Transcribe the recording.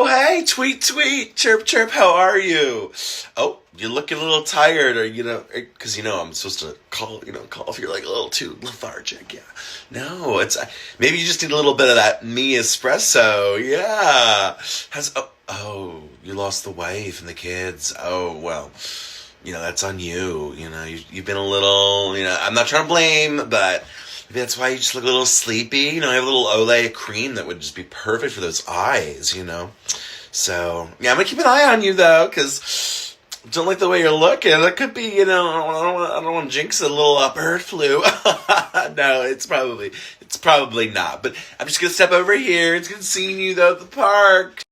Oh, hey, tweet, tweet, chirp, chirp, how are you? Oh, you're looking a little tired, or, because, I'm supposed to call if you're like a little too lethargic, yeah. No, maybe you just need a little bit of that me espresso, yeah. You lost the wife and the kids. Oh, well, that's on you. You've been a little, I'm not trying to blame, but maybe that's why you just look a little sleepy. I have a little Olay cream that would just be perfect for those eyes. So, yeah, I'm going to keep an eye on you, though, because I don't like the way you're looking. That could be, I don't want to jinx a little bird flu. No, it's probably not. But I'm just going to step over here. It's good seeing you, though, at the park.